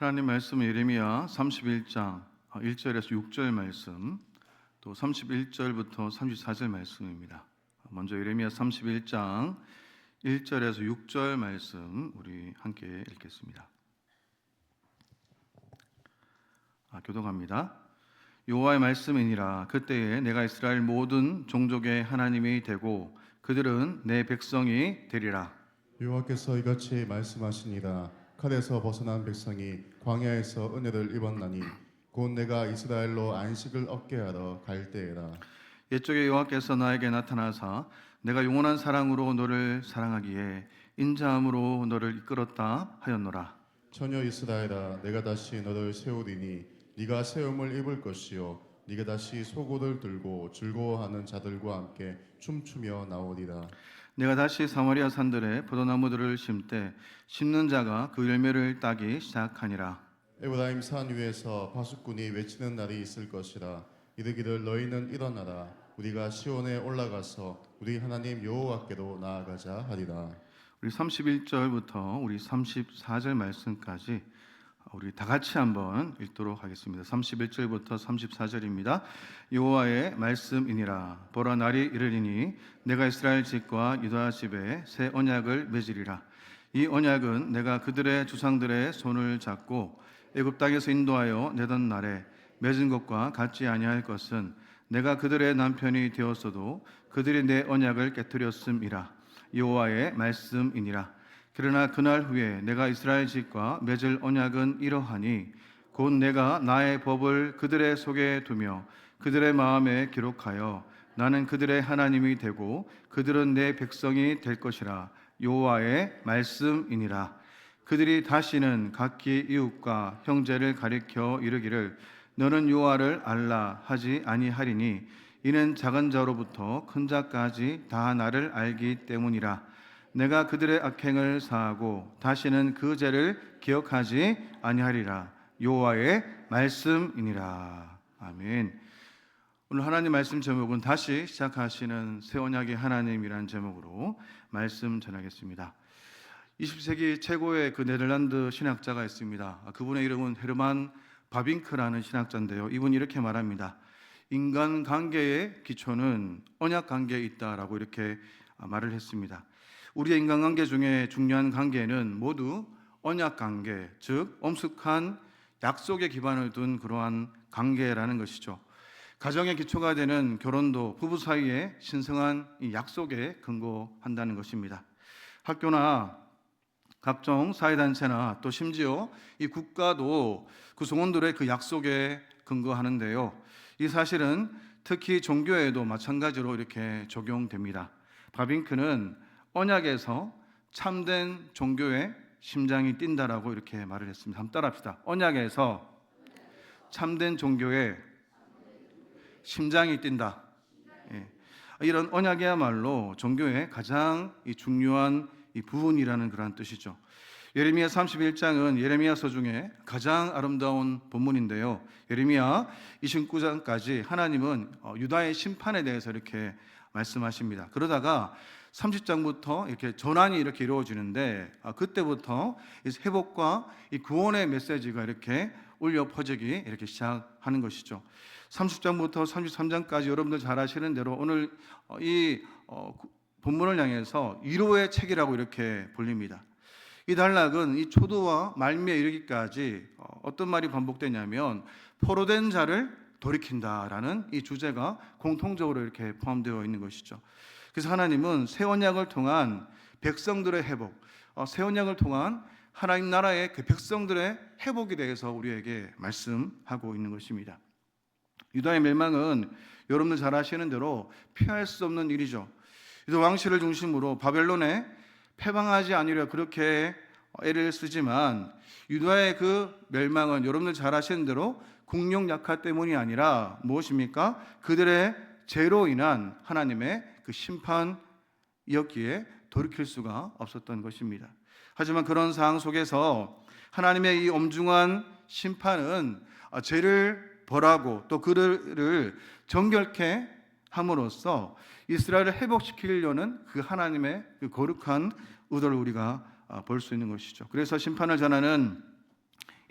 하나님 말씀은 예레미야 31장 1절에서 6절 말씀, 또 31절부터 34절 말씀입니다. 먼저 예레미야 31장 1절에서 6절 말씀 우리 함께 읽겠습니다. 교독합니다. 여호와의 말씀이니라. 그때에 내가 이스라엘 모든 종족의 하나님이 되고 그들은 내 백성이 되리라. 여호와께서 이같이 말씀하시니라. 칼에서 벗어난 백성이 광야에서 은혜를 입었나니 곧 내가 이스라엘로 안식을 얻게 하러 갈 때에라. 옛적에 여호와께서 나에게 나타나사 내가 영원한 사랑으로 너를 사랑하기에 인자함으로 너를 이끌었다 하였노라. 처녀 이스라엘아, 내가 다시 너를 세우리니 네가 세움을 입을 것이요 네가 다시 속옷을 들고 즐거워하는 자들과 함께 춤추며 나오리라. 내가 다시 사마리아 산들에 포도나무들을 심되 심는 자가 그 열매를 따기 시작하니라. 에브라임 산 위에서 파수꾼이 외치는 날이 있을 것이라. 이르기를 너희는 일어나라. 우리가 시온에 올라가서 우리 하나님 여호와께로 나아가자 하리라. 우리 31절부터 우리 34절 말씀까지 우리 다 같이 한번 읽도록 하겠습니다. 31절부터 34절입니다. 여호와의 말씀이니라. 보라, 날이 이르리니 내가 이스라엘 집과 유다 집에 새 언약을 맺으리라. 이 언약은 내가 그들의 주상들의 손을 잡고 애굽 땅에서 인도하여 내던 날에 맺은 것과 같지 아니할 것은 내가 그들의 남편이 되었어도 그들이 내 언약을 깨뜨렸음이라. 여호와의 말씀이니라. 그러나 그날 후에 내가 이스라엘 집과 맺을 언약은 이러하니 곧 내가 나의 법을 그들의 속에 두며 그들의 마음에 기록하여 나는 그들의 하나님이 되고 그들은 내 백성이 될 것이라. 여호와의 말씀이니라. 그들이 다시는 각기 이웃과 형제를 가리켜 이르기를 너는 여호와를 알라 하지 아니하리니 이는 작은 자로부터 큰 자까지 다 나를 알기 때문이라. 내가 그들의 악행을 사하고 다시는 그 죄를 기억하지 아니하리라. 여호와의 말씀이니라. 아멘. 오늘 하나님 말씀 제목은 다시 시작하시는 새 언약의 하나님이라는 제목으로 말씀 전하겠습니다. 20세기 최고의 그 네덜란드 신학자가 있습니다. 그분의 이름은 헤르만 바빙크라는 신학자인데요. 이분이 이렇게 말합니다. 인간 관계의 기초는 언약 관계에 있다라고 이렇게 말을 했습니다. 우리의 인간관계 중에 중요한 관계는 모두 언약 관계, 즉 엄숙한 약속에 기반을 둔 그러한 관계라는 것이죠. 가정의 기초가 되는 결혼도 부부 사이의 신성한 이 약속에 근거한다는 것입니다. 학교나 각종 사회단체나 또 심지어 이 국가도 구성원들의 그 약속에 근거하는데요. 이 사실은 특히 종교에도 마찬가지로 이렇게 적용됩니다. 바빙크는 언약에서 참된 종교의 심장이 뛴다라고 이렇게 말을 했습니다. 한번 따라합시다. 언약에서 참된 종교의 심장이 뛴다. 예. 이런 언약이야말로 종교의 가장 중요한 이 부분이라는 그런 뜻이죠. 예레미야 31장은 예레미야서 중에 가장 아름다운 본문인데요. 예레미야 29장까지 하나님은 유다의 심판에 대해서 이렇게 말씀하십니다. 그러다가 30장부터 이렇게 전환이 이렇게 이루어지는데 그때부터 회복과 이 구원의 메시지가 이렇게 울려 퍼지기 이렇게 시작하는 것이죠. 30장부터 33장까지 여러분들 잘 아시는 대로 오늘 이 본문을 향해서 위로의 책이라고 이렇게 불립니다. 이 단락은 이 초도와 말미에 이르기까지 어떤 말이 반복되냐면 포로된 자를 돌이킨다라는 이 주제가 공통적으로 이렇게 포함되어 있는 것이죠. 그래서 하나님은 새 언약을 통한 백성들의 회복, 새 언약을 통한 하나님 나라의 그 백성들의 회복에 대해서 우리에게 말씀하고 있는 것입니다. 유다의 멸망은 여러분들 잘 아시는 대로 피할 수 없는 일이죠. 유다 왕실을 중심으로 바벨론에 패방하지 않으려 그렇게 애를 쓰지만 유다의 그 멸망은 여러분들 잘 아시는 대로 국력 약화 때문이 아니라 무엇입니까? 그들의 죄로 인한 하나님의 그 심판이었기에 돌이킬 수가 없었던 것입니다. 하지만 그런 상황 속에서 하나님의 이 엄중한 심판은 죄를 벌하고 또 그들을 정결케 함으로써 이스라엘을 회복시키려는 그 하나님의 그 거룩한 의도를 우리가 볼 수 있는 것이죠. 그래서 심판을 전하는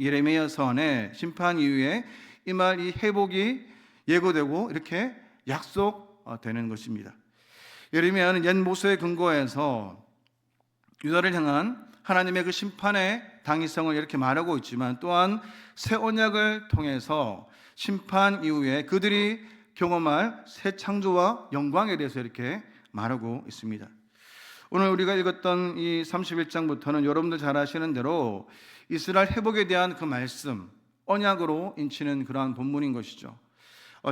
예레미야 서원에 심판 이후에 임할 이 회복이 예고되고 이렇게 약속되는 것입니다. 예레미야는 옛 모세의 근거에서 유다를 향한 하나님의 그 심판의 당위성을 이렇게 말하고 있지만 또한 새 언약을 통해서 심판 이후에 그들이 경험할 새 창조와 영광에 대해서 이렇게 말하고 있습니다. 오늘 우리가 읽었던 이 31장부터는 여러분들 잘 아시는 대로 이스라엘 회복에 대한 그 말씀, 언약으로 인치는 그러한 본문인 것이죠.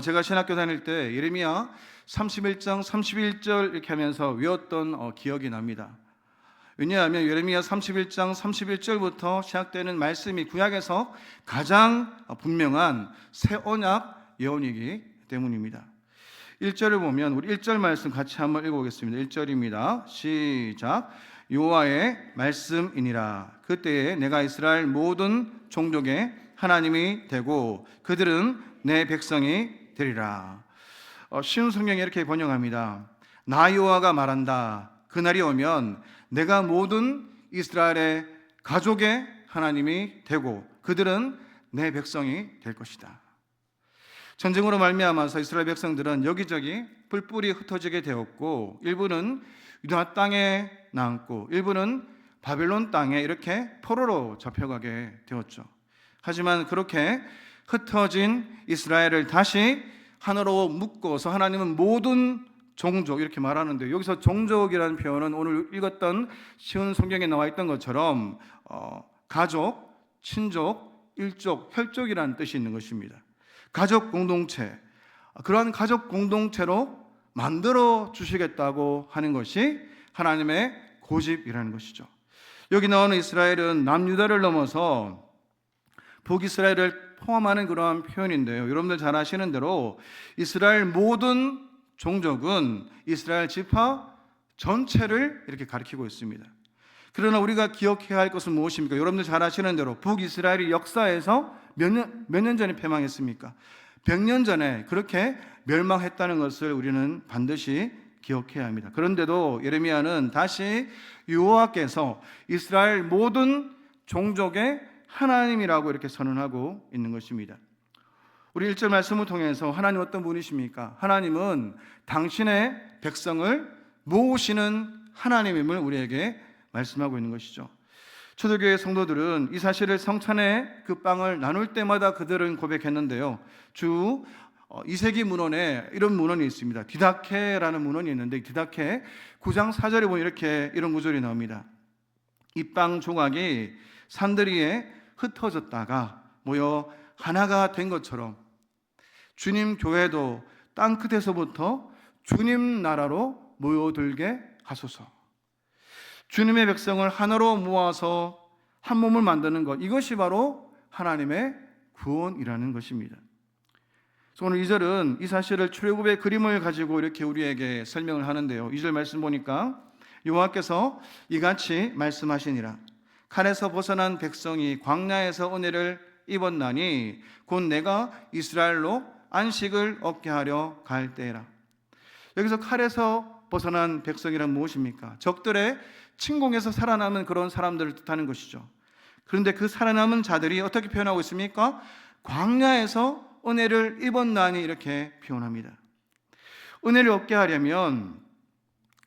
제가 신학교 다닐 때 예레미야 31장 31절 이렇게 하면서 외웠던 기억이 납니다. 왜냐하면 예레미야 31장 31절부터 시작되는 말씀이 구약에서 가장 분명한 새 언약 예언이기 때문입니다. 1절을 보면 우리 1절 말씀 같이 한번 읽어보겠습니다. 1절입니다. 시작. 여호와의 말씀이니라. 그때에 내가 이스라엘 모든 종족의 하나님이 되고 그들은 내 백성이 되리라. 쉬운 성경이 이렇게 번역합니다. 나 여호와가 말한다. 그날이 오면 내가 모든 이스라엘의 가족의 하나님이 되고 그들은 내 백성이 될 것이다. 전쟁으로 말미암아서 이스라엘 백성들은 여기저기 뿔뿔이 흩어지게 되었고 일부는 유다 땅에 남고 일부는 바벨론 땅에 이렇게 포로로 잡혀가게 되었죠. 하지만 그렇게 흩어진 이스라엘을 다시 하나로 묶어서 하나님은 모든 종족 이렇게 말하는데 여기서 종족이라는 표현은 오늘 읽었던 쉬운 성경에 나와 있던 것처럼 가족, 친족, 일족, 혈족이라는 뜻이 있는 것입니다. 가족 공동체, 그러한 가족 공동체로 만들어 주시겠다고 하는 것이 하나님의 고집이라는 것이죠. 여기 나오는 이스라엘은 남유다를 넘어서 북이스라엘을 포함하는 그러한 표현인데요. 여러분들 잘 아시는 대로 이스라엘 모든 종족은 이스라엘 지파 전체를 이렇게 가리키고 있습니다. 그러나 우리가 기억해야 할 것은 무엇입니까? 여러분들 잘 아시는 대로 북이스라엘이 역사에서 몇 년 전에 패망했습니까? 100년 전에 그렇게 멸망했다는 것을 우리는 반드시 기억해야 합니다. 그런데도 예레미야는 다시 여호와께서 이스라엘 모든 종족의 하나님이라고 이렇게 선언하고 있는 것입니다. 우리 1절 말씀을 통해서 하나님 어떤 분이십니까? 하나님은 당신의 백성을 모으시는 하나님임을 우리에게 말씀하고 있는 것이죠. 초대교회 성도들은 이 사실을 성찬의 그 빵을 나눌 때마다 그들은 고백했는데요. 주 2세기 문헌에 이런 문헌이 있습니다. 디다케라는 문헌이 있는데 디다케 9장 4절에 보면 이렇게 이런 구절이 나옵니다. 이 빵 조각이 산더리에 흩어졌다가 모여 하나가 된 것처럼 주님 교회도 땅 끝에서부터 주님 나라로 모여들게 하소서. 주님의 백성을 하나로 모아서 한 몸을 만드는 것, 이것이 바로 하나님의 구원이라는 것입니다. 그래서 오늘 2절은 이 사실을 출애굽의 그림을 가지고 이렇게 우리에게 설명을 하는데요. 2절 말씀 보니까 여호와께서 이같이 말씀하시니라. 칼에서 벗어난 백성이 광야에서 은혜를 입었나니 곧 내가 이스라엘로 안식을 얻게 하려 갈 때라. 여기서 칼에서 벗어난 백성이란 무엇입니까? 적들의 침공에서 살아남은 그런 사람들을 뜻하는 것이죠. 그런데 그 살아남은 자들이 어떻게 표현하고 있습니까? 광야에서 은혜를 입었나니 이렇게 표현합니다. 은혜를 얻게 하려면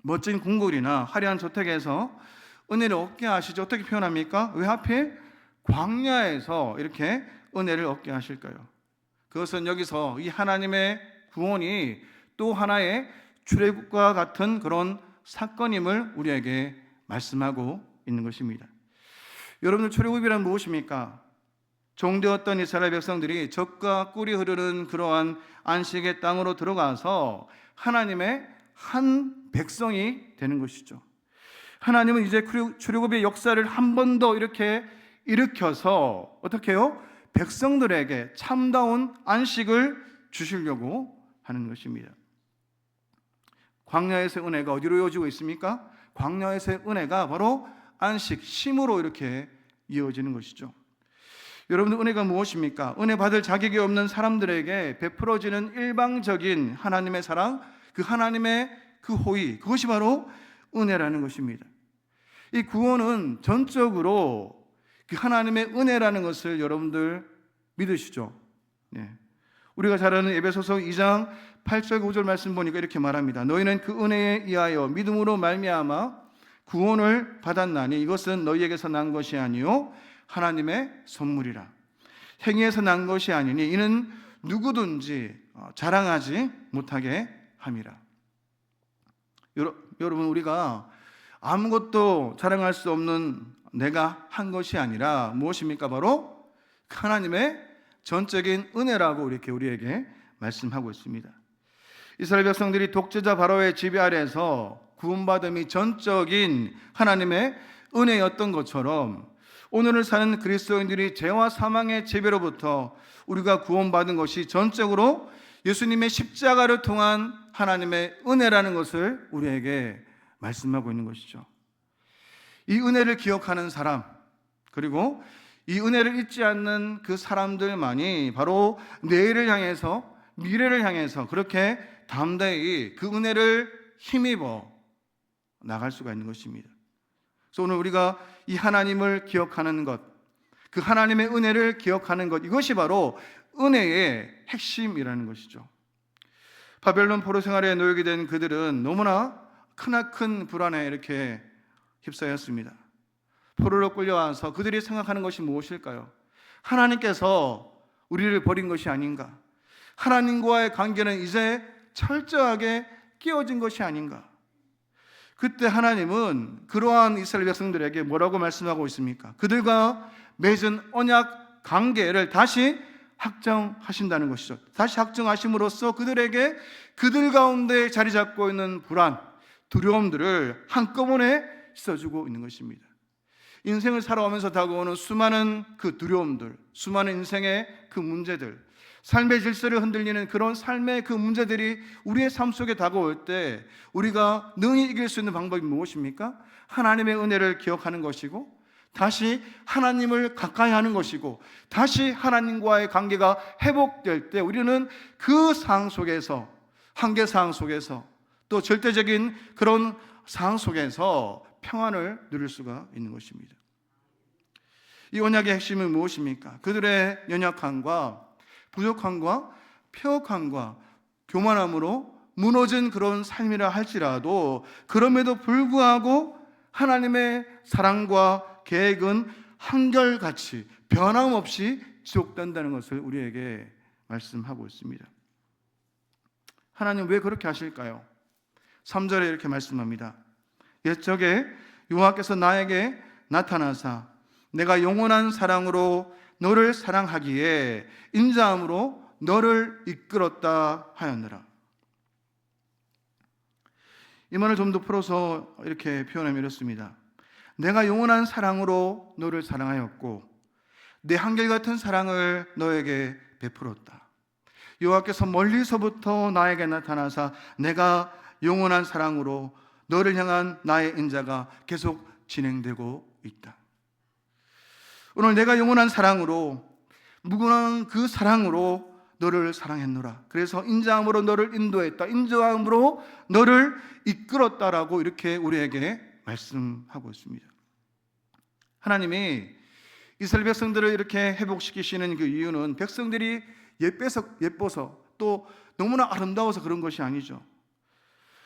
멋진 궁궐이나 화려한 저택에서 은혜를 얻게 하시죠. 어떻게 표현합니까? 왜 하필 광야에서 이렇게 은혜를 얻게 하실까요? 그것은 여기서 이 하나님의 구원이 또 하나의 출애굽과 같은 그런 사건임을 우리에게 말씀하고 있는 것입니다. 여러분들 출애굽이란 무엇입니까? 종되었던 이스라엘 백성들이 젖과 꿀이 흐르는 그러한 안식의 땅으로 들어가서 하나님의 한 백성이 되는 것이죠. 하나님은 이제 출애굽의 역사를 한 번 더 이렇게 일으켜서 어떻게 해요? 백성들에게 참다운 안식을 주시려고 하는 것입니다. 광야에서의 은혜가 어디로 이어지고 있습니까? 광야에서의 은혜가 바로 안식, 쉼으로 이렇게 이어지는 것이죠. 여러분들 은혜가 무엇입니까? 은혜 받을 자격이 없는 사람들에게 베풀어지는 일방적인 하나님의 사랑, 그 하나님의 그 호의, 그것이 바로 은혜라는 것입니다. 이 구원은 전적으로 그 하나님의 은혜라는 것을 여러분들 믿으시죠? 네. 우리가 잘 아는 에베소서 2장 8절 9절 말씀 보니까 이렇게 말합니다. 너희는 그 은혜에 의하여 믿음으로 말미암아 구원을 받았나니 이것은 너희에게서 난 것이 아니요 하나님의 선물이라. 행위에서 난 것이 아니니 이는 누구든지 자랑하지 못하게 함이라. 여러분, 우리가 아무것도 자랑할 수 없는 내가 한 것이 아니라 무엇입니까? 바로 하나님의 전적인 은혜라고 이렇게 우리에게 말씀하고 있습니다. 이스라엘 백성들이 독재자 바로의 지배 아래에서 구원받음이 전적인 하나님의 은혜였던 것처럼 오늘을 사는 그리스도인들이 죄와 사망의 지배로부터 우리가 구원받은 것이 전적으로 예수님의 십자가를 통한 하나님의 은혜라는 것을 우리에게 말씀하고 있는 것이죠. 이 은혜를 기억하는 사람, 그리고 이 은혜를 잊지 않는 그 사람들만이 바로 내일을 향해서, 미래를 향해서 그렇게 담대히 그 은혜를 힘입어 나갈 수가 있는 것입니다. 그래서 오늘 우리가 이 하나님을 기억하는 것, 그 하나님의 은혜를 기억하는 것, 이것이 바로 은혜의 핵심이라는 것이죠. 바벨론 포로 생활에 노역이 된 그들은 너무나 크나큰 불안에 이렇게 휩싸였습니다. 포로로 끌려와서 그들이 생각하는 것이 무엇일까요? 하나님께서 우리를 버린 것이 아닌가? 하나님과의 관계는 이제 철저하게 깨어진 것이 아닌가? 그때 하나님은 그러한 이스라엘 백성들에게 뭐라고 말씀하고 있습니까? 그들과 맺은 언약 관계를 다시 확정하신다는 것이죠. 다시 확정하심으로써 그들에게 그들 가운데 자리 잡고 있는 불안, 두려움들을 한꺼번에 씻어주고 있는 것입니다. 인생을 살아오면서 다가오는 수많은 그 두려움들, 수많은 인생의 그 문제들, 삶의 질서를 흔들리는 그런 삶의 그 문제들이 우리의 삶 속에 다가올 때 우리가 능히 이길 수 있는 방법이 무엇입니까? 하나님의 은혜를 기억하는 것이고, 다시 하나님을 가까이 하는 것이고, 다시 하나님과의 관계가 회복될 때 우리는 그 상황 속에서, 한계 상황 속에서, 또 절대적인 그런 상황 속에서 평안을 누릴 수가 있는 것입니다. 이 언약의 핵심은 무엇입니까? 그들의 연약함과 부족함과 폐역함과 교만함으로 무너진 그런 삶이라 할지라도, 그럼에도 불구하고 하나님의 사랑과 계획은 한결같이 변함없이 지속된다는 것을 우리에게 말씀하고 있습니다. 하나님 왜 그렇게 하실까요? 3절에 이렇게 말씀합니다. 옛적에 여호와께서 나에게 나타나사 내가 영원한 사랑으로 너를 사랑하기에 인자함으로 너를 이끌었다 하였느라. 이 말을 좀 더 풀어서 이렇게 표현하면 이렇습니다. 내가 영원한 사랑으로 너를 사랑하였고 내 한결같은 사랑을 너에게 베풀었다. 여호와께서 멀리서부터 나에게 나타나사 내가 영원한 사랑으로 너를 향한 나의 인자가 계속 진행되고 있다. 오늘 내가 영원한 사랑으로, 무궁한 그 사랑으로 너를 사랑했노라. 그래서 인자함으로 너를 인도했다. 인자함으로 너를 이끌었다라고 이렇게 우리에게 말씀하고 있습니다. 하나님이 이스라엘 백성들을 이렇게 회복시키시는 그 이유는 백성들이 예뻐서 또 너무나 아름다워서 그런 것이 아니죠.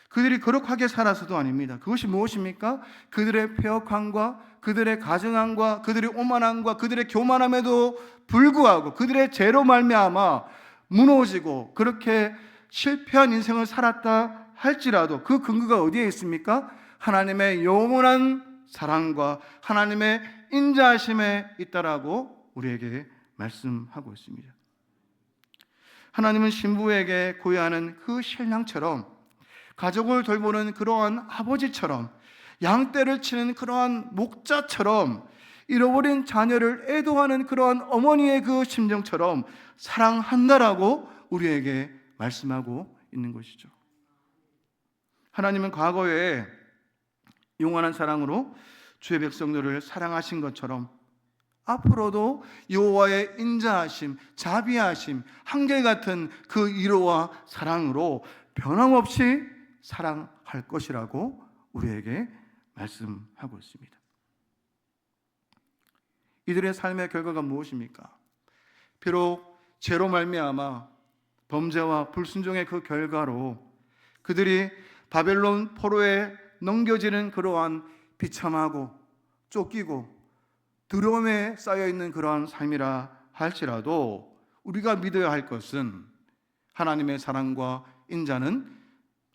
그들이 거룩하게 살아서도 아닙니다. 그것이 무엇입니까? 그들의 폐역함과 그들의 가증함과 그들의 오만함과 그들의 교만함에도 불구하고 그들의 죄로 말미암아 무너지고 그렇게 실패한 인생을 살았다 할지라도 그 근거가 어디에 있습니까? 하나님의 영원한 사랑과 하나님의 인자하심에 있다라고 우리에게 말씀하고 있습니다. 하나님은 신부에게 고요하는 그 신랑처럼, 가족을 돌보는 그러한 아버지처럼, 양떼를 치는 그러한 목자처럼, 잃어버린 자녀를 애도하는 그러한 어머니의 그 심정처럼 사랑한다라고 우리에게 말씀하고 있는 것이죠. 하나님은 과거에 영원한 사랑으로 주의 백성들을 사랑하신 것처럼 앞으로도 여호와의 인자하심, 자비하심, 한결같은 그 위로와 사랑으로 변함없이 사랑할 것이라고 우리에게 말씀하고 있습니다. 이들의 삶의 결과가 무엇입니까? 비록 죄로 말미암아 범죄와 불순종의 그 결과로 그들이 바벨론 포로에 넘겨지는 그러한 비참하고 쫓기고 두려움에 쌓여있는 그러한 삶이라 할지라도 우리가 믿어야 할 것은 하나님의 사랑과 인자는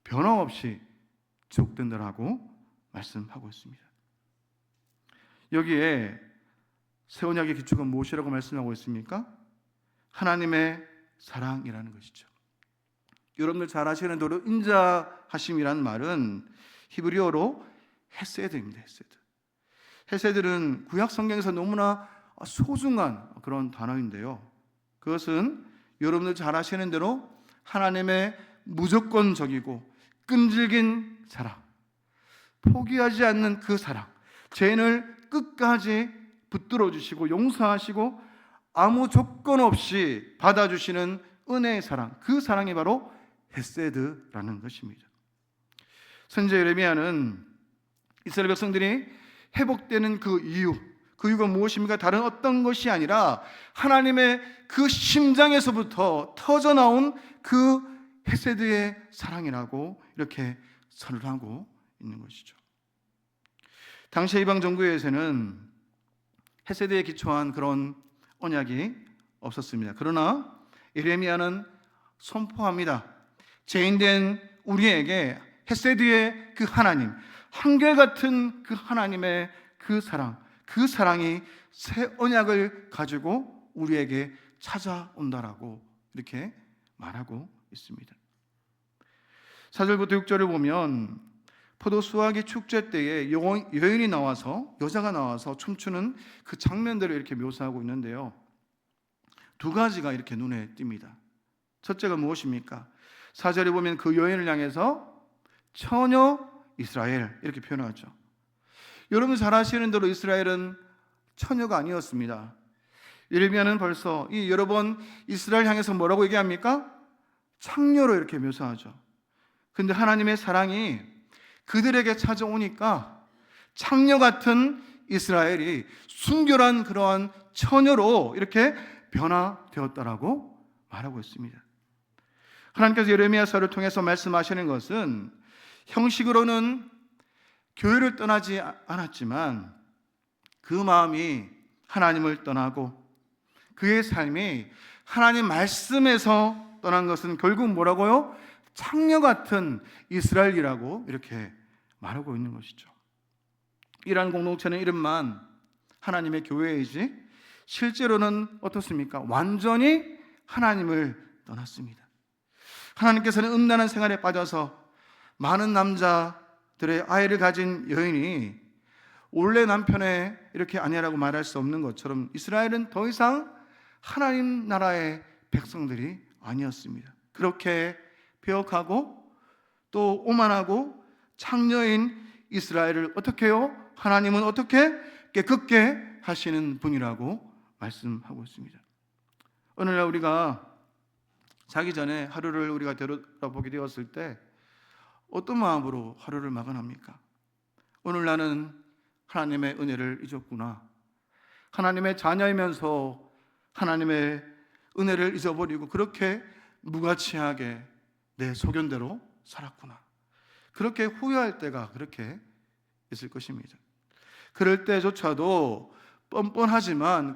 변함없이 지속된다라고 말씀하고 있습니다. 여기에 새 언약의 기초가 무엇이라고 말씀하고 있습니까? 하나님의 사랑이라는 것이죠. 여러분들 잘 아시는 대로 인자하심이란 말은 히브리어로 헤세드입니다. 헤세드는 구약 성경에서 너무나 소중한 그런 단어인데요. 그것은 여러분들 잘 아시는 대로 하나님의 무조건적이고 끈질긴 사랑, 포기하지 않는 그 사랑, 죄인을 끝까지 붙들어 주시고 용서하시고 아무 조건 없이 받아주시는 은혜의 사랑, 그 사랑이 바로 헤세드라는 것입니다. 선지자 예레미야는 이스라엘 백성들이 회복되는 그 이유가 무엇입니까? 다른 어떤 것이 아니라 하나님의 그 심장에서부터 터져나온 그 헤세드의 사랑이라고 이렇게 선언하고 있는 것이죠. 당시 이방 정부에서는 헤세드에 기초한 그런 언약이 없었습니다. 그러나 예레미야는 선포합니다. 죄인된 우리에게 헤세드의 그 하나님, 한결같은 그 하나님의 그 사랑이 새 언약을 가지고 우리에게 찾아온다라고 이렇게 말하고 있습니다. 4절부터 6절을 보면 포도 수확이 축제 때에 여자가 나와서 춤추는 그 장면들을 이렇게 묘사하고 있는데요. 두 가지가 이렇게 눈에 띕니다. 첫째가 무엇입니까? 4절에 보면 그 여인을 향해서 처녀 이스라엘 이렇게 표현하죠. 여러분 잘 아시는 대로 이스라엘은 처녀가 아니었습니다. 예레미야는 벌써 여러 번 이스라엘 향해서 뭐라고 얘기합니까? 창녀로 이렇게 묘사하죠. 근데 하나님의 사랑이 그들에게 찾아오니까 창녀 같은 이스라엘이 순결한 그러한 처녀로 이렇게 변화되었다라고 말하고 있습니다. 하나님께서 예레미야서를 통해서 말씀하시는 것은 형식으로는 교회를 떠나지 않았지만 그 마음이 하나님을 떠나고 그의 삶이 하나님 말씀에서 떠난 것은 결국 뭐라고요? 창녀 같은 이스라엘이라고 이렇게 말하고 있는 것이죠. 이러한 공동체는 이름만 하나님의 교회이지 실제로는 어떻습니까? 완전히 하나님을 떠났습니다. 하나님께서는 음란한 생활에 빠져서 많은 남자들의 아이를 가진 여인이 원래 남편의 이렇게 아내라고 말할 수 없는 것처럼 이스라엘은 더 이상 하나님 나라의 백성들이 아니었습니다. 그렇게 배역하고 또 오만하고 창녀인 이스라엘을 어떻게 해요? 하나님은 어떻게 깨끗게 하시는 분이라고 말씀하고 있습니다. 오늘날 우리가 자기 전에 하루를 우리가 되돌아보게 되었을 때 어떤 마음으로 하루를 마감합니까? 오늘 나는 하나님의 은혜를 잊었구나. 하나님의 자녀이면서 하나님의 은혜를 잊어버리고 그렇게 무가치하게 내 소견대로 살았구나. 그렇게 후회할 때가 그렇게 있을 것입니다. 그럴 때조차도 뻔뻔하지만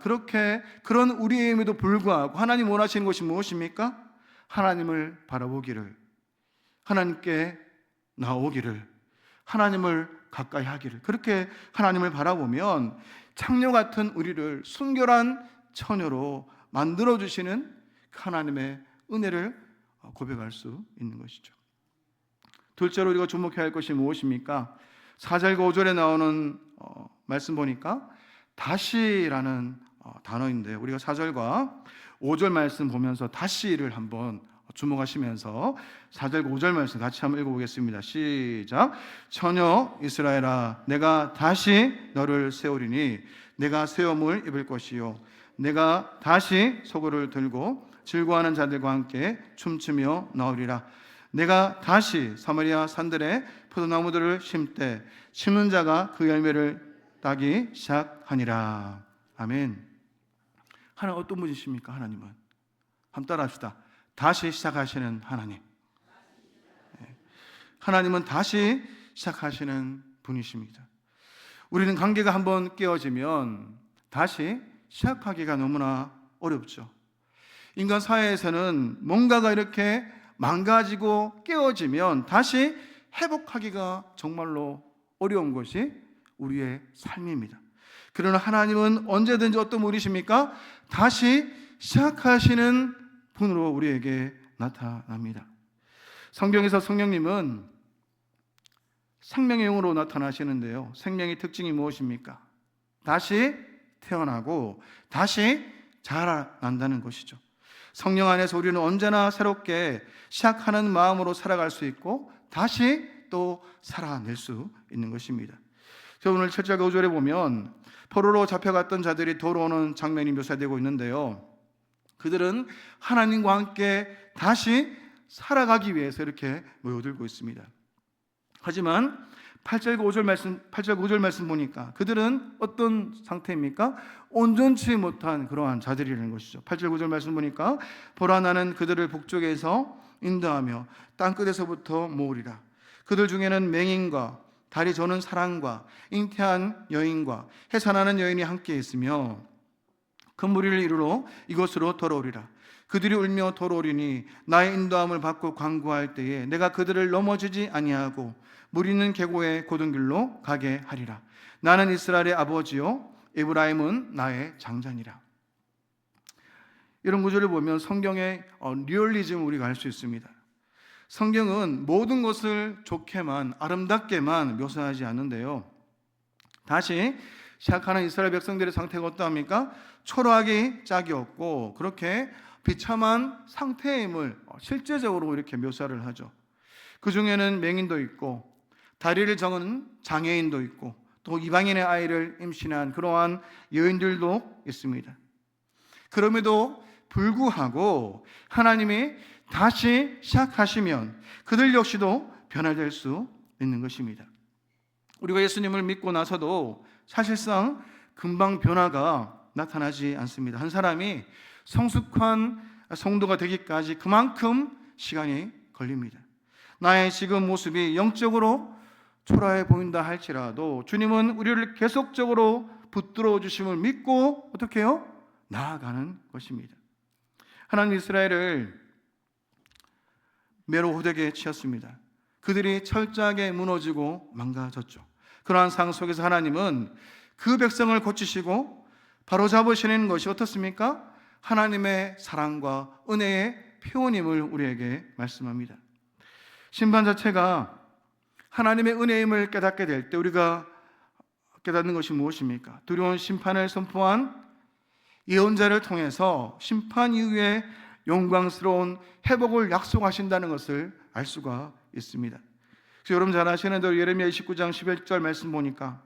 그런 우리임에도 불구하고 하나님 원하시는 것이 무엇입니까? 하나님을 바라보기를, 하나님께 나오기를, 하나님을 가까이 하기를, 그렇게 하나님을 바라보면 창녀 같은 우리를 순결한 처녀로 만들어주시는 하나님의 은혜를 고백할 수 있는 것이죠. 둘째로 우리가 주목해야 할 것이 무엇입니까? 4절과 5절에 나오는 말씀 보니까 다시라는 단어인데 우리가 4절과 5절 말씀 보면서 다시를 한번 주목하시면서 4절과 5절 말씀 같이 한번 읽어보겠습니다. 시작. 처녀 이스라엘아 내가 다시 너를 세우리니 내가 새 옷을 입을 것이요 내가 다시 소고를 들고 즐거워하는 자들과 함께 춤추며 나오리라. 내가 다시 사마리아 산들에 포도나무들을 심되 심는 자가 그 열매를 따기 시작하니라. 아멘. 하나님 어떤 분이십니까? 하나님은 한번 따라합시다. 다시 시작하시는 하나님. 하나님은 다시 시작하시는 분이십니다. 우리는 관계가 한번 깨어지면 다시 시작하기가 너무나 어렵죠. 인간 사회에서는 뭔가가 이렇게 망가지고 깨어지면 다시 회복하기가 정말로 어려운 것이 우리의 삶입니다. 그러나 하나님은 언제든지 어떤 분이십니까? 다시 시작하시는 분으로 우리에게 나타납니다. 성경에서 성령님은 생명의 영으로 나타나시는데요, 생명의 특징이 무엇입니까? 다시 태어나고 다시 자라난다는 것이죠. 성령 안에서 우리는 언제나 새롭게 시작하는 마음으로 살아갈 수 있고 다시 또 살아낼 수 있는 것입니다. 오늘 7절 5절에 보면 포로로 잡혀갔던 자들이 돌아오는 장면이 묘사되고 있는데요, 그들은 하나님과 함께 다시 살아가기 위해서 이렇게 모여들고 있습니다. 하지만 8절 9절 말씀 보니까 그들은 어떤 상태입니까? 온전치 못한 그러한 자들이라는 것이죠. 8절 9절 말씀 보니까 보라, 나는 그들을 북쪽에서 인도하며 땅끝에서부터 모으리라. 그들 중에는 맹인과 다리 저는 사람과 잉태한 여인과 해산하는 여인이 함께 있으며 그 무리를 이루러 이곳으로 돌아오리라. 그들이 울며 돌아오리니 나의 인도함을 받고 간구할 때에 내가 그들을 넘어지지 아니하고 물 있는 계곡의 곧은 길로 가게 하리라. 나는 이스라엘의 아버지요 에브라임은 나의 장자니라. 이런 구절을 보면 성경의 리얼리즘을 우리가 알 수 있습니다. 성경은 모든 것을 좋게만 아름답게만 묘사하지 않는데요, 다시 시작하는 이스라엘 백성들의 상태가 어떠합니까? 초라하기 짝이 없고 그렇게 비참한 상태임을 실제적으로 이렇게 묘사를 하죠. 그 중에는 맹인도 있고 다리를 저은 장애인도 있고 또 이방인의 아이를 임신한 그러한 여인들도 있습니다. 그럼에도 불구하고 하나님이 다시 시작하시면 그들 역시도 변화될 수 있는 것입니다. 우리가 예수님을 믿고 나서도 사실상 금방 변화가 나타나지 않습니다. 한 사람이 성숙한 성도가 되기까지 그만큼 시간이 걸립니다. 나의 지금 모습이 영적으로 초라해 보인다 할지라도 주님은 우리를 계속적으로 붙들어 주심을 믿고 어떻게 해요? 나아가는 것입니다. 하나님 이스라엘을 메로 호되게 치었습니다. 그들이 철저하게 무너지고 망가졌죠. 그러한 상황 속에서 하나님은 그 백성을 고치시고 바로잡으시는 것이 어떻습니까? 하나님의 사랑과 은혜의 표현임을 우리에게 말씀합니다. 심판 자체가 하나님의 은혜임을 깨닫게 될 때 우리가 깨닫는 것이 무엇입니까? 두려운 심판을 선포한 예언자를 통해서 심판 이후에 영광스러운 회복을 약속하신다는 것을 알 수가 있습니다. 그래서 여러분 잘 아시는 대로 예레미야 29장 11절 말씀 보니까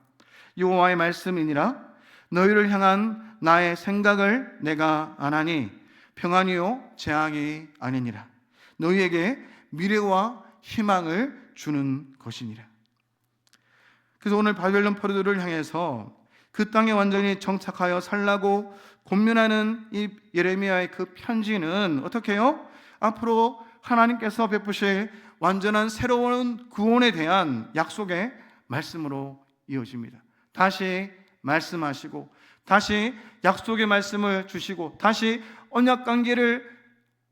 여호와의 말씀이니라 너희를 향한 나의 생각을 내가 아나니 평안이요 재앙이 아니니라. 너희에게 미래와 희망을 주는 것이니라. 그래서 오늘 바벨론 포로들을 향해서 그 땅에 완전히 정착하여 살라고 권면하는 이 예레미야의 그 편지는 어떻게 해요? 앞으로 하나님께서 베푸실 완전한 새로운 구원에 대한 약속의 말씀으로 이어집니다. 다시 말씀하시고 다시 약속의 말씀을 주시고 다시 언약 관계를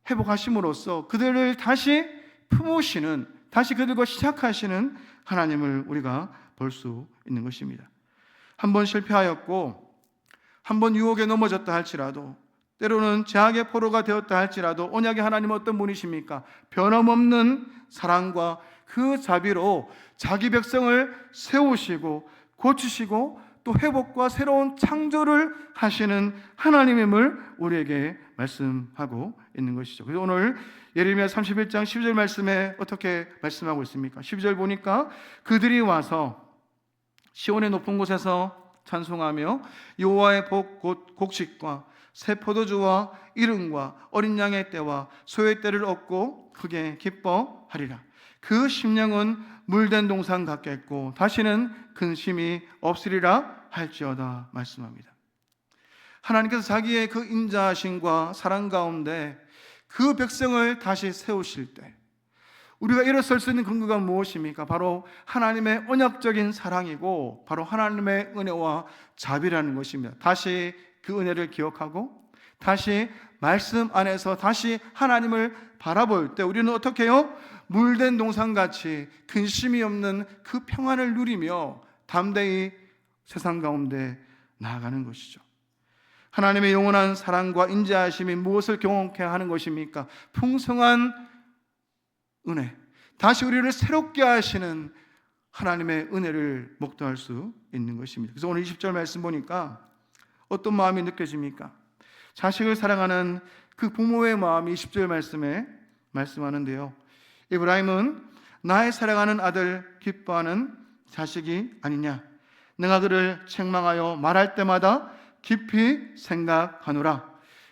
회복하심으로써 그들을 다시 품으시는, 다시 그들과 시작하시는 하나님을 우리가 볼 수 있는 것입니다. 한번 실패하였고 한번 유혹에 넘어졌다 할지라도 때로는 제약의 포로가 되었다 할지라도 언약의 하나님은 어떤 분이십니까? 변함없는 사랑과 그 자비로 자기 백성을 세우시고 고치시고 또 회복과 새로운 창조를 하시는 하나님임을 우리에게 말씀하고 있는 것이죠. 그래서 오늘 예레미야 31장 12절 말씀에 어떻게 말씀하고 있습니까? 12절 보니까 그들이 와서 시온의 높은 곳에서 찬송하며 여호와의 복 곧 곡식과 새 포도주와 이름과 어린 양의 떼와 소의 떼를 얻고 크게 기뻐하리라. 그 심령은 물된 동산 같겠고 다시는 근심이 없으리라 할지어다 말씀합니다. 하나님께서 자기의 그 인자하심과 사랑 가운데 그 백성을 다시 세우실 때 우리가 일어설 수 있는 근거가 무엇입니까? 바로 하나님의 언약적인 사랑이고 바로 하나님의 은혜와 자비라는 것입니다. 다시 그 은혜를 기억하고 다시 말씀 안에서 다시 하나님을 바라볼 때 우리는 어떻게 해요? 물된 동산같이 근심이 없는 그 평안을 누리며 담대히 세상 가운데 나아가는 것이죠. 하나님의 영원한 사랑과 인자하심이 무엇을 경험케 하는 것입니까? 풍성한 은혜, 다시 우리를 새롭게 하시는 하나님의 은혜를 목도할 수 있는 것입니다. 그래서 오늘 20절 말씀 보니까 어떤 마음이 느껴집니까? 자식을 사랑하는 그 부모의 마음이 20절 말씀에 말씀하는데요, 에브라임은 나의 사랑하는 아들 기뻐하는 자식이 아니냐, 내가 그를 책망하여 말할 때마다 깊이 생각하노라.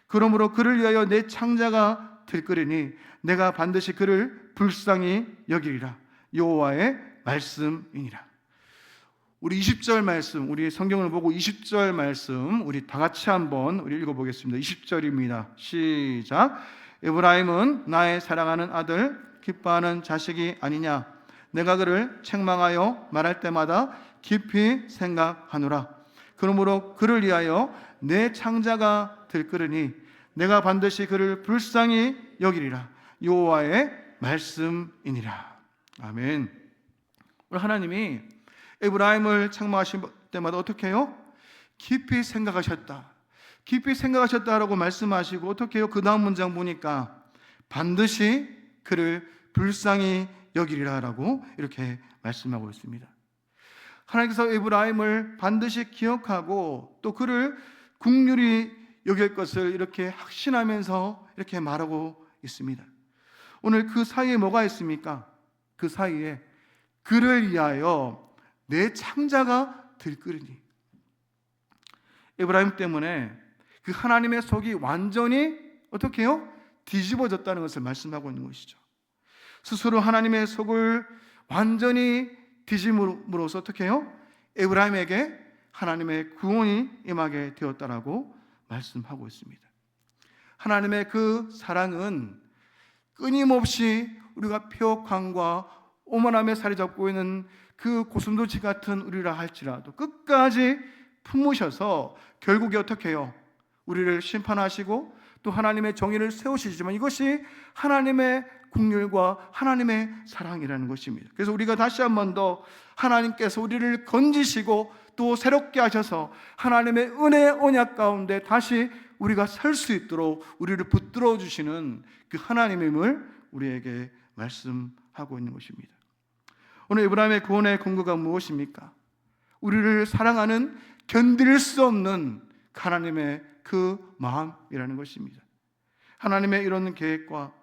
그러므로 그를 위하여 내 창자가 들끓으니 내가 반드시 그를 불쌍히 여기리라. 여호와의 말씀이니라. 우리 20절 말씀, 우리 성경을 보고 20절 말씀 우리 다 같이 한번 우리 읽어보겠습니다. 20절입니다. 시작. 에브라임은 나의 사랑하는 아들 기뻐하는 자식이 아니냐, 내가 그를 책망하여 말할 때마다 깊이 생각하노라. 그러므로 그를 위하여 내 창자가 들끓으니 내가 반드시 그를 불쌍히 여기리라. 여호와의 말씀이니라. 아멘. 우리 하나님이 에브라임을 책망하실 때마다 어떻게 해요? 깊이 생각하셨다. 깊이 생각하셨다라고 말씀하시고 어떻게 해요? 그 다음 문장 보니까 반드시 그를 불쌍히 여기리라라고 이렇게 말씀하고 있습니다. 하나님께서 에브라임을 반드시 기억하고 또 그를 긍휼히 여길 것을 이렇게 확신하면서 이렇게 말하고 있습니다. 오늘 그 사이에 뭐가 있습니까? 그 사이에 그를 위하여 내 창자가 들끓으니, 에브라임 때문에 그 하나님의 속이 완전히 어떻게 해요? 뒤집어졌다는 것을 말씀하고 있는 것이죠. 스스로 하나님의 속을 완전히 뒤집음으로써 어떻게 해요? 에브라임에게 하나님의 구원이 임하게 되었다라고 말씀하고 있습니다. 하나님의 그 사랑은 끊임없이 우리가 폐역함과 오만함에 사리 잡고 있는 그 고슴도치 같은 우리라 할지라도 끝까지 품으셔서 결국에 어떻게 해요? 우리를 심판하시고 또 하나님의 정의를 세우시지만 이것이 하나님의 긍휼과 하나님의 사랑이라는 것입니다. 그래서 우리가 다시 한 번 더 하나님께서 우리를 건지시고 또 새롭게 하셔서 하나님의 은혜 언약 가운데 다시 우리가 설 수 있도록 우리를 붙들어 주시는 그 하나님임을 우리에게 말씀하고 있는 것입니다. 오늘 에브라임의 구원의 근거가 무엇입니까? 우리를 사랑하는 견딜 수 없는 하나님의 그 마음이라는 것입니다. 하나님의 이런 계획과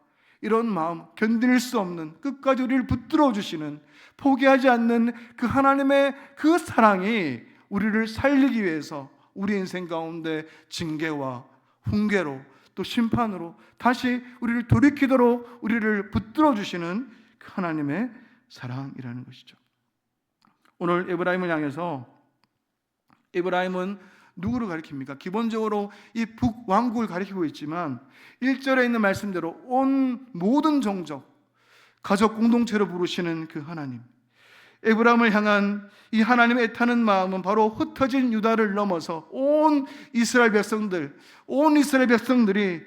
이런 마음, 견딜 수 없는 끝까지 우리를 붙들어 주시는, 포기하지 않는 그 하나님의 그 사랑이 우리를 살리기 위해서 우리 인생 가운데 징계와 훈계로 또 심판으로 다시 우리를 돌이키도록 우리를 붙들어 주시는 그 하나님의 사랑이라는 것이죠. 오늘 에브라임을 향해서 에브라임은 누구를 가리킵니까? 기본적으로 이 북왕국을 가리키고 있지만 1절에 있는 말씀대로 온 모든 종족, 가족 공동체로 부르시는 그 하나님, 에브라임을 향한 이 하나님의 애타는 마음은 바로 흩어진 유다를 넘어서 온 이스라엘 백성들이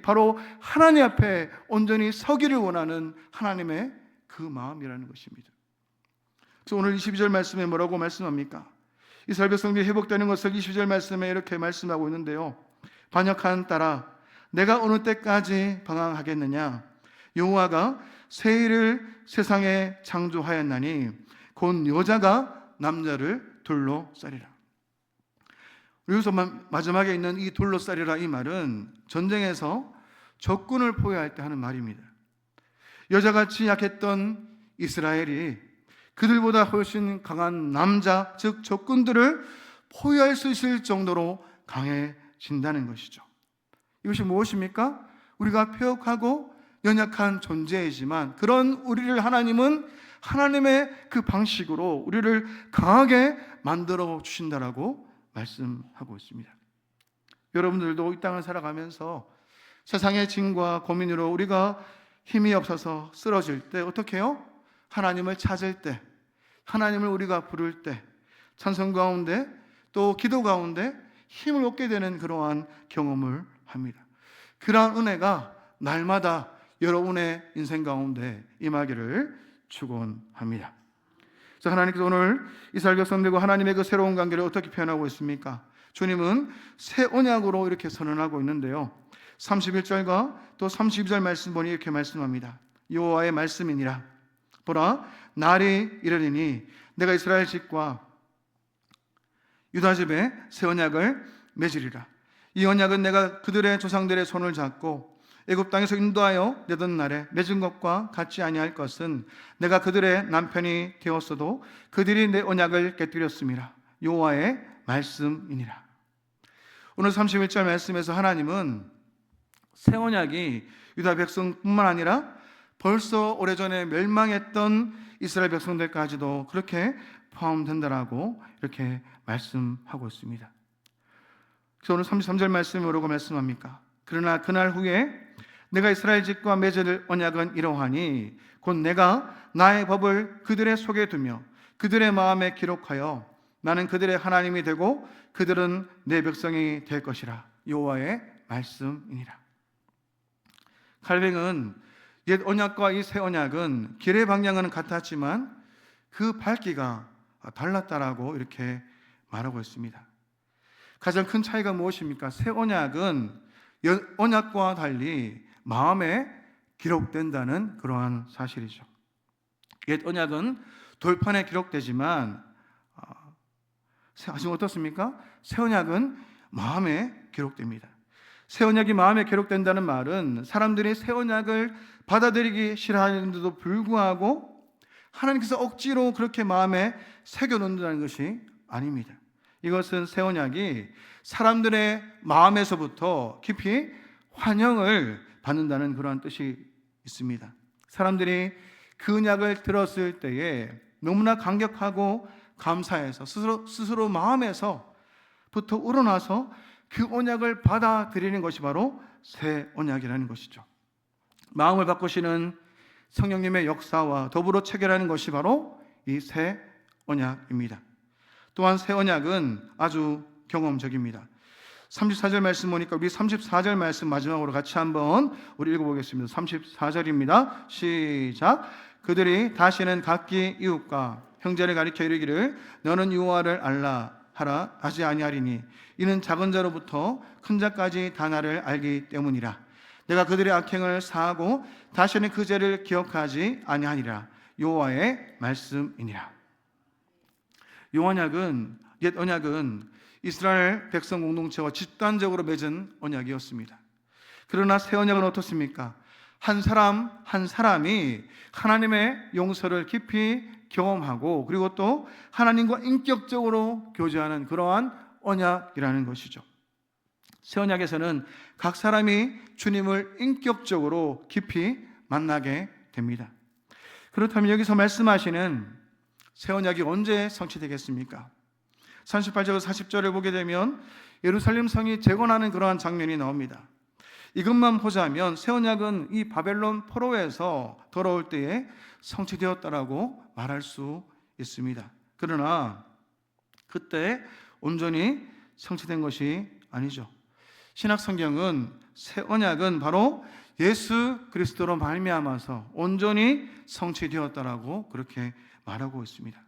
바로 하나님 앞에 온전히 서기를 원하는 하나님의 그 마음이라는 것입니다. 그래서 오늘 22절 말씀에 뭐라고 말씀합니까? 이스라엘 백성들이 회복되는 것을 22절 말씀에 이렇게 말씀하고 있는데요, 반역한 딸아, 내가 어느 때까지 방황하겠느냐? 여호와가 새 일을 세상에 창조하였나니 곧 여자가 남자를 돌로 싸리라. 여기서 마지막에 있는 이 돌로 싸리라, 이 말은 전쟁에서 적군을 포위할 때 하는 말입니다. 여자같이 약했던 이스라엘이 그들보다 훨씬 강한 남자, 즉 적군들을 포위할 수 있을 정도로 강해진다는 것이죠. 이것이 무엇입니까? 우리가 폐역하고 연약한 존재이지만 그런 우리를 하나님은 하나님의 그 방식으로 우리를 강하게 만들어 주신다라고 말씀하고 있습니다. 여러분들도 이 땅을 살아가면서 세상의 짐과 고민으로 우리가 힘이 없어서 쓰러질 때 어떻게 해요? 하나님을 찾을 때, 하나님을 우리가 부를 때, 찬송 가운데 또 기도 가운데 힘을 얻게 되는 그러한 경험을 합니다. 그러한 은혜가 날마다 여러분의 인생 가운데 임하기를 축원합니다. 그래서 하나님께서 오늘 이스라엘 백성들과 하나님의 그 새로운 관계를 어떻게 표현하고 있습니까? 주님은 새 언약으로 이렇게 선언하고 있는데요, 31절과 또 32절 말씀 보니 이렇게 말씀합니다. 여호와의 말씀이니라. 보라, 날이 이르리니 내가 이스라엘 집과 유다 집에 새 언약을 맺으리라. 이 언약은 내가 그들의 조상들의 손을 잡고 애굽 땅에서 인도하여 내던 날에 맺은 것과 같지 아니할 것은 내가 그들의 남편이 되었어도 그들이 내 언약을 깨뜨렸음이라. 여호와의 말씀이니라. 오늘 31절 말씀에서 하나님은 새 언약이 유다 백성뿐만 아니라 벌써 오래전에 멸망했던 이스라엘 백성들까지도 그렇게 포함된다라고 이렇게 말씀하고 있습니다. 그래서 오늘 33절 말씀이 뭐라고 말씀합니까? 그러나 그날 후에 내가 이스라엘 집과 맺을 언약은 이러하니 곧 내가 나의 법을 그들의 속에 두며 그들의 마음에 기록하여 나는 그들의 하나님이 되고 그들은 내 백성이 될 것이라. 여호와의 말씀이니라. 칼뱅은 옛 언약과 이 새 언약은 길의 방향은 같았지만 그 밝기가 달랐다라고 이렇게 말하고 있습니다. 가장 큰 차이가 무엇입니까? 새 언약은 옛 언약과 달리 마음에 기록된다는 그러한 사실이죠. 옛 언약은 돌판에 기록되지만 지금 어떻습니까? 새 언약은 마음에 기록됩니다. 새 언약이 마음에 기록된다는 말은 사람들이 새 언약을 받아들이기 싫어하는데도 불구하고 하나님께서 억지로 그렇게 마음에 새겨놓는다는 것이 아닙니다. 이것은 새 언약이 사람들의 마음에서부터 깊이 환영을 받는다는 그러한 뜻이 있습니다. 사람들이 그 언약을 들었을 때에 너무나 감격하고 감사해서 스스로 마음에서부터 우러나서 그 언약을 받아들이는 것이 바로 새 언약이라는 것이죠. 마음을 바꾸시는 성령님의 역사와 더불어 체결하는 것이 바로 이 새 언약입니다. 또한 새 언약은 아주 경험적입니다. 34절 말씀 보니까 우리 34절 말씀 마지막으로 같이 한번 우리 읽어보겠습니다. 34절입니다. 시작. 그들이 다시는 각기 이웃과 형제를 가리켜 이르기를 너는 여호와를 알라 하라 하지 아니하리니 이는 작은 자로부터 큰 자까지 다 나를 알기 때문이라. 내가 그들의 악행을 사하고 다시는 그 죄를 기억하지 아니하니라. 여호와의 말씀이니라. 옛 언약은 이스라엘 백성 공동체와 집단적으로 맺은 언약이었습니다. 그러나 새 언약은 어떻습니까? 한 사람 한 사람이 하나님의 용서를 깊이 경험하고 그리고 또 하나님과 인격적으로 교제하는 그러한 언약이라는 것이죠. 새 언약에서는 각 사람이 주님을 인격적으로 깊이 만나게 됩니다. 그렇다면 여기서 말씀하시는 새 언약이 언제 성취되겠습니까? 38절 40절을 보게 되면 예루살렘 성이 재건하는 그러한 장면이 나옵니다. 이것만 보자면 새 언약은 이 바벨론 포로에서 돌아올 때에 성취되었다라고 말할 수 있습니다. 그러나 그때 온전히 성취된 것이 아니죠. 신약 성경은 새 언약은 바로 예수 그리스도로 말미암아서 온전히 성취되었다라고 그렇게 말하고 있습니다.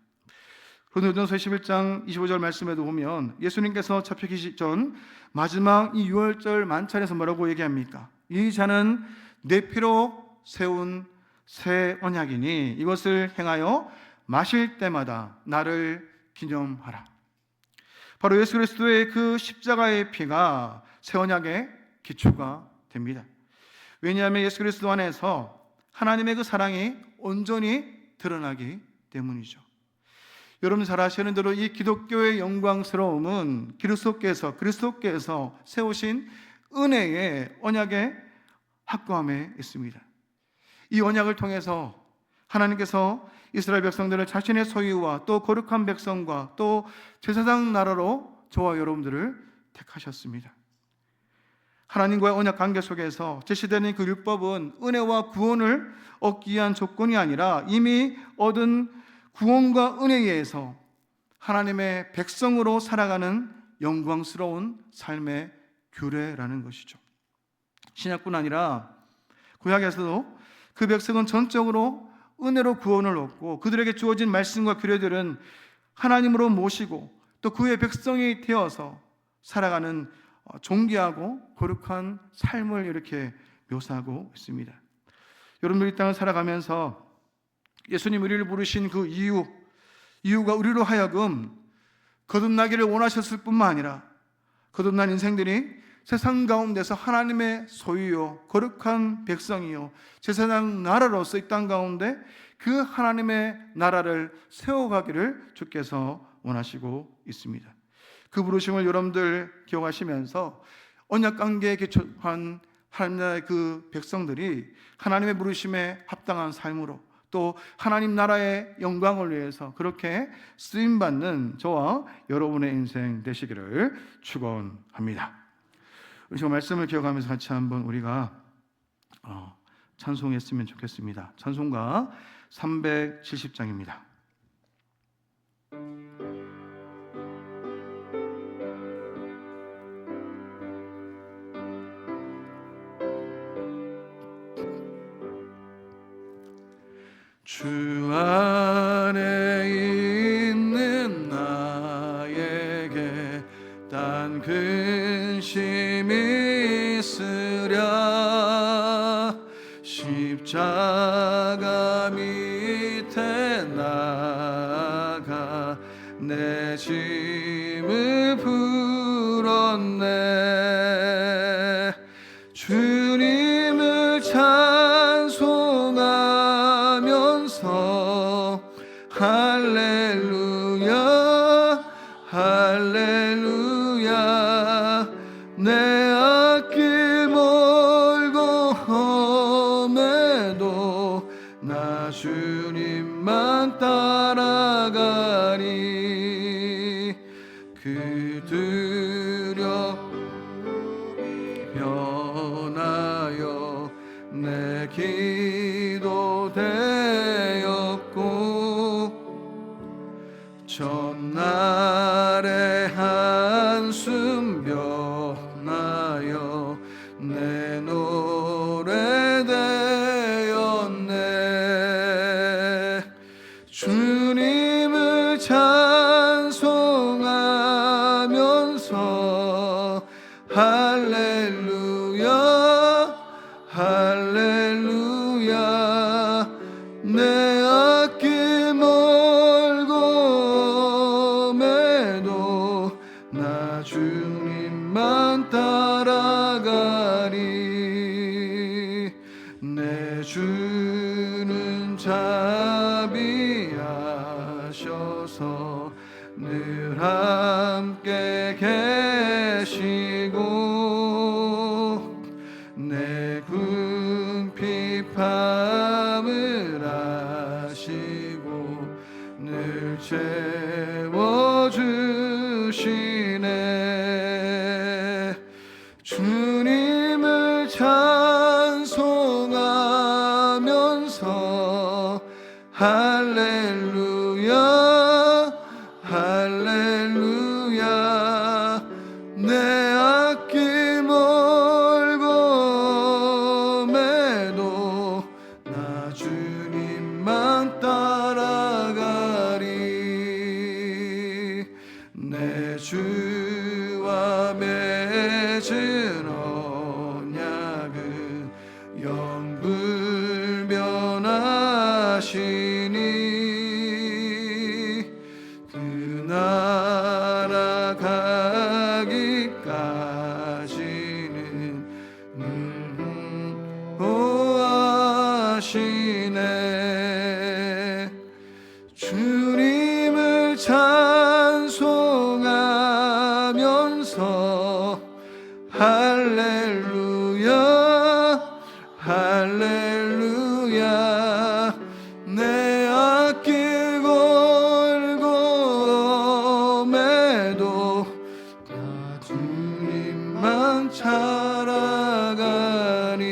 고린도전서 11장 25절 말씀에도 보면 예수님께서 잡히기 전 마지막 이 유월절 만찬에서 뭐라고 얘기합니까? 이 잔은 내 피로 세운 새 언약이니 이것을 행하여 마실 때마다 나를 기념하라. 바로 예수 그리스도의 그 십자가의 피가 새 언약의 기초가 됩니다. 왜냐하면 예수 그리스도 안에서 하나님의 그 사랑이 온전히 드러나기 때문이죠. 여러분 잘 아시는 대로 이 기독교의 영광스러움은 그리스도께서 세우신 은혜의 언약의 확고함에 있습니다. 이 언약을 통해서 하나님께서 이스라엘 백성들을 자신의 소유와 또 거룩한 백성과 또 제사장 나라로 저와 여러분들을 택하셨습니다. 하나님과의 언약 관계 속에서 제시되는 그 율법은 은혜와 구원을 얻기 위한 조건이 아니라 이미 얻은 구원과 은혜에 의해서 하나님의 백성으로 살아가는 영광스러운 삶의 규례라는 것이죠. 신약뿐 아니라 구약에서도 그 백성은 전적으로 은혜로 구원을 얻고 그들에게 주어진 말씀과 규례들은 하나님으로 모시고 또 그의 백성이 되어서 살아가는 존귀하고 거룩한 삶을 이렇게 묘사하고 있습니다. 여러분들 이 땅을 살아가면서 예수님 우리를 부르신 그 이유가 우리로 하여금 거듭나기를 원하셨을 뿐만 아니라 거듭난 인생들이 세상 가운데서 하나님의 소유요 거룩한 백성이요 제사장 나라로서 이 땅 가운데 그 하나님의 나라를 세워가기를 주께서 원하시고 있습니다. 그 부르심을 여러분들 기억하시면서 언약관계에 기초한 하나님의 그 백성들이 하나님의 부르심에 합당한 삶으로 또 하나님 나라의 영광을 위해서 그렇게 쓰임받는 저와 여러분의 인생 되시기를 축원합니다. 우리 지금 말씀을 기억하면서 같이 한번 우리가 찬송했으면 좋겠습니다. 찬송가 370장입니다. 주 안에 있는 나에게 단 근심이 있으랴 십자가 밑에 나가 내 짐을 풀었네 주님을 찬송하면서 할렐루야 할렐루야 내 앞길 멀고 험해도 나 주님만 따라가리 그 두렵 변하여 내 기도 되었고 전날의 한숨 변하여 내 노래 되었네 주님을 찬송하면서 할렐루야 할렐루야 내 앞길 멀고 매도 나 주님만 따라가리 내 주는 자비하셔서 늘 함께 계시고 내 궁핍함을 아시고 늘 채워주시네 주님을 찬송하면서 할렐루야 할렐루야 내 앞길 멀고 매도 나 주님만 따라가리 내 주와 맺은 언약은 영불변하시니 그 나라 가기까지는 보아시네 주님을 찬송하면서 할렐루야 할렐루야 내 앞길 걸고 매도 나 주님만 찬송하리 살아가니.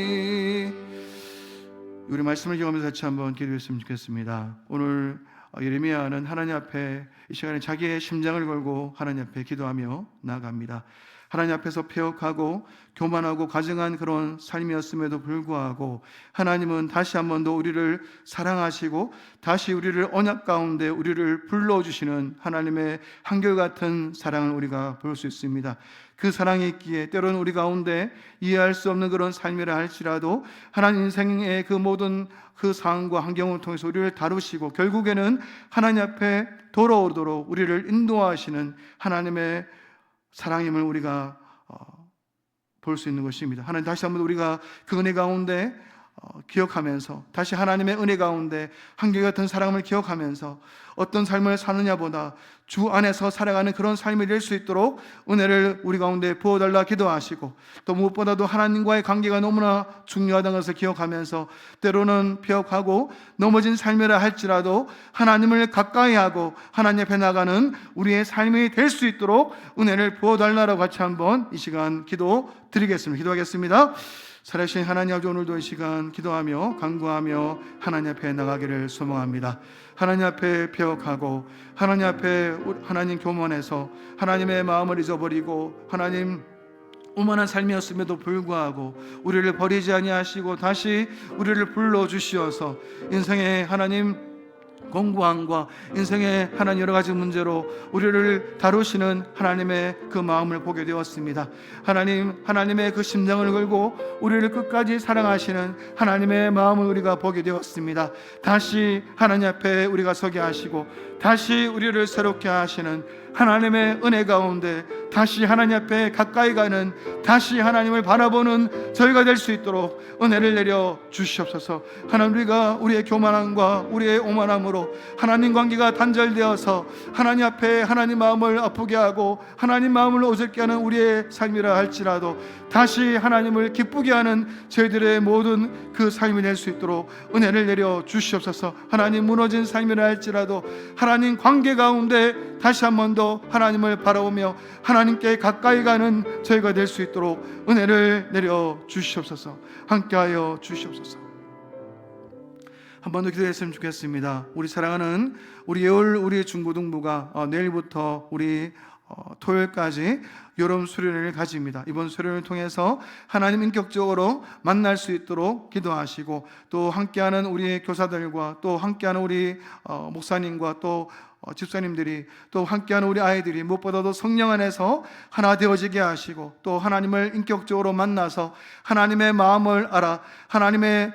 우리 말씀을 기억하면서 같이 한번 기도했으면 좋겠습니다. 오늘 예레미야는 하나님 앞에 이 시간에 자기의 심장을 걸고 하나님 앞에 기도하며 나아갑니다. 하나님 앞에서 폐역하고 교만하고 과정한 그런 삶이었음에도 불구하고 하나님은 다시 한 번 더 우리를 사랑하시고 다시 우리를 언약 가운데 우리를 불러주시는 하나님의 한결같은 사랑을 우리가 볼 수 있습니다. 그 사랑이 있기에 때로는 우리 가운데 이해할 수 없는 그런 삶이라 할지라도 하나님 인생의 그 모든 그 상황과 환경을 통해서 우리를 다루시고 결국에는 하나님 앞에 돌아오도록 우리를 인도하시는 하나님의 사랑임을 우리가 볼 수 있는 것입니다. 하나님, 다시 한번 우리가 그 은혜 가운데 기억하면서 다시 하나님의 은혜 가운데 한결같은 사랑을 기억하면서 어떤 삶을 사느냐보다 주 안에서 살아가는 그런 삶이 될 수 있도록 은혜를 우리 가운데 부어달라 기도하시고, 또 무엇보다도 하나님과의 관계가 너무나 중요하다는 것을 기억하면서 때로는 폐역하고 넘어진 삶이라 할지라도 하나님을 가까이 하고 하나님 앞에 나가는 우리의 삶이 될 수 있도록 은혜를 부어달라고 같이 한번 이 시간 기도 드리겠습니다. 기도하겠습니다. 살아계신 하나님 아버지, 오늘도 이 시간 기도하며 간구하며 하나님 앞에 나가기를 소망합니다. 하나님 앞에 폐역하고 하나님 앞에 하나님 교만해서 하나님의 마음을 잊어버리고 하나님 오만한 삶이었음에도 불구하고 우리를 버리지 아니하시고 다시 우리를 불러주시어서 인생의 하나님 공고함과 인생의 하나님 여러 가지 문제로 우리를 다루시는 하나님의 그 마음을 보게 되었습니다. 하나님의 그 심장을 걸고 우리를 끝까지 사랑하시는 하나님의 마음을 우리가 보게 되었습니다. 다시 하나님 앞에 우리가 서게 하시고 다시 우리를 새롭게 하시는 하나님의 은혜 가운데 다시 하나님 앞에 가까이 가는, 다시 하나님을 바라보는 저희가 될 수 있도록 은혜를 내려 주시옵소서. 하나님, 우리가 우리의 교만함과 우리의 오만함으로 하나님 관계가 단절되어서 하나님 앞에 하나님 마음을 아프게 하고 하나님 마음을 어둡게 하는 우리의 삶이라 할지라도 다시 하나님을 기쁘게 하는 저희들의 모든 그 삶이 될 수 있도록 은혜를 내려 주시옵소서. 하나님, 무너진 삶이라 할지라도 하나님 관계 가운데 다시 한 번 더 하나님을 바라보며 하나님께 가까이 가는 저희가 될 수 있도록 은혜를 내려 주시옵소서. 함께하여 주시옵소서. 한 번 더 기도했으면 좋겠습니다. 우리 사랑하는 우리 중고등부가 내일부터 우리 토요일까지 여름 수련회를 가집니다. 이번 수련회를 통해서 하나님 인격적으로 만날 수 있도록 기도하시고, 또 함께하는 우리 교사들과 또 함께하는 우리 목사님과 또 집사님들이, 또 함께하는 우리 아이들이 무엇보다도 성령 안에서 하나 되어지게 하시고, 또 하나님을 인격적으로 만나서 하나님의 마음을 알아 하나님의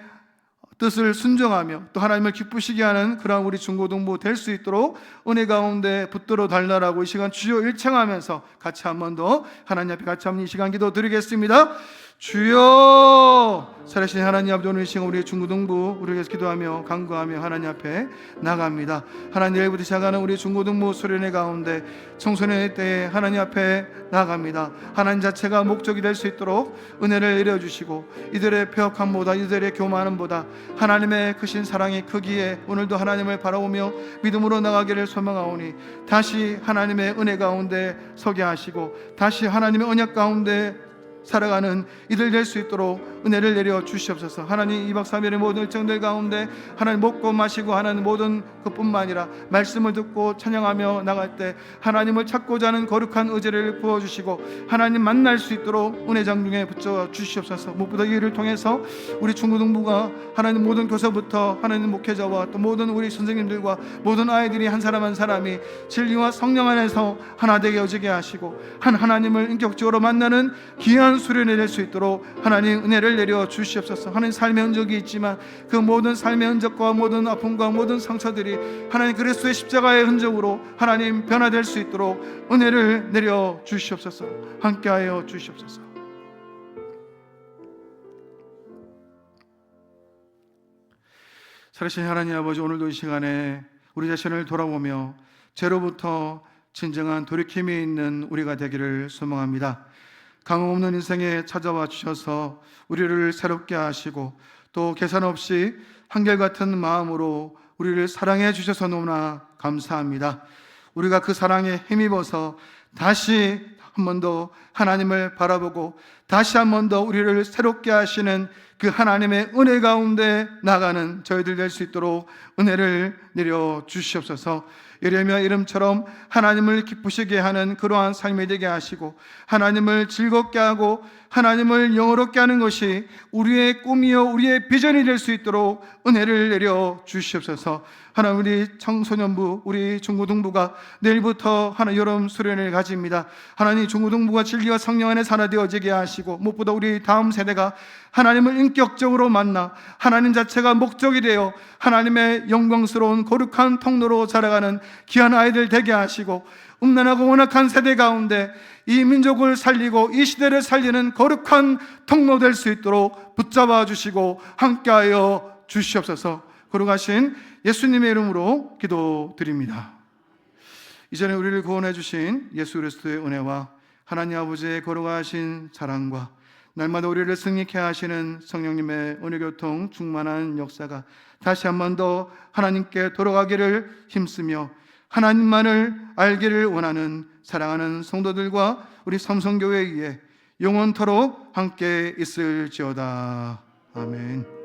뜻을 순종하며 또 하나님을 기쁘시게 하는 그런 우리 중고등부 될 수 있도록 은혜 가운데 붙들어 달라라고 이 시간 주여 일청하면서 같이 한 번 더 하나님 앞에 같이 한번 이 시간 기도 드리겠습니다. 주여, 살아계신 하나님 아버지, 오늘 이 시간 우리 중고등부 우리를 위해서 기도하며 간구하며 하나님 앞에 나갑니다. 하나님, 내일부터 시작하는 우리 중고등부 수련회 가운데 청소년의 때에 하나님 앞에 나갑니다. 하나님 자체가 목적이 될 수 있도록 은혜를 내려주시고 이들의 폐역함보다 이들의 교만함보다 하나님의 크신 사랑이 크기에 오늘도 하나님을 바라보며 믿음으로 나가기를 소망하오니 다시 하나님의 은혜 가운데 서게 하시고 다시 하나님의 언약 가운데 살아가는 이들 될 수 있도록 은혜를 내려 주시옵소서. 하나님, 2박 3일의 모든 일정들 가운데 하나님 먹고 마시고 하는 모든 것뿐만 아니라 말씀을 듣고 찬양하며 나갈 때 하나님을 찾고자 하는 거룩한 의지를 부어주시고 하나님 만날 수 있도록 은혜 장중에 붙여 주시옵소서. 무엇보다 이 일을 통해서 우리 중고등부가 하나님 모든 교사부터 하나님 목회자와 또 모든 우리 선생님들과 모든 아이들이 한 사람 한 사람이 진리와 성령 안에서 하나 되게 여지게 하시고 하나님을 인격적으로 만나는 귀한 수련회 될 수 있도록 하나님 은혜를 내려 주시옵소서. 하나님, 삶의 흔적이 있지만 그 모든 삶의 흔적과 모든 아픔과 모든 상처들이 하나님 그리스도의 십자가의 흔적으로 하나님 변화될 수 있도록 은혜를 내려 주시옵소서. 함께하여 주시옵소서. 살아계신 하나님 아버지, 오늘도 이 시간에 우리 자신을 돌아보며 죄로부터 진정한 돌이킴이 있는 우리가 되기를 소망합니다. 강함 없는 인생에 찾아와 주셔서 우리를 새롭게 하시고 또 계산 없이 한결같은 마음으로 우리를 사랑해 주셔서 너무나 감사합니다. 우리가 그 사랑에 힘입어서 다시 한 번 더 하나님을 바라보고 다시 한 번 더 우리를 새롭게 하시는 그 하나님의 은혜 가운데 나가는 저희들 될 수 있도록 은혜를 내려 주시옵소서. 예레미야 이름처럼 하나님을 기쁘시게 하는 그러한 삶이 되게 하시고, 하나님을 즐겁게 하고 하나님을 영화롭게 하는 것이 우리의 꿈이요 우리의 비전이 될 수 있도록 은혜를 내려 주시옵소서. 하나님, 우리 청소년부, 우리 중고등부가 내일부터 하나 여름 수련회를 가집니다. 하나님, 중고등부가 진리와 성령 안에서 하나 되어지게 하시고, 무엇보다 우리 다음 세대가 하나님을 인격적으로 만나 하나님 자체가 목적이 되어 하나님의 영광스러운 거룩한 통로로 자라가는 귀한 아이들 되게 하시고, 음란하고 원악한 세대 가운데 이 민족을 살리고 이 시대를 살리는 거룩한 통로 될 수 있도록 붙잡아 주시고 함께하여 주시옵소서. 거룩하신 예수님의 이름으로 기도드립니다. 이전에 우리를 구원해 주신 예수 그리스도의 은혜와 하나님 아버지의 거룩하신 사랑과 날마다 우리를 승리케 하시는 성령님의 은혜교통 충만한 역사가 다시 한 번 더 하나님께 돌아가기를 힘쓰며 하나님만을 알기를 원하는 사랑하는 성도들과 우리 삼성교회에 영원토록 함께 있을지어다. 아멘.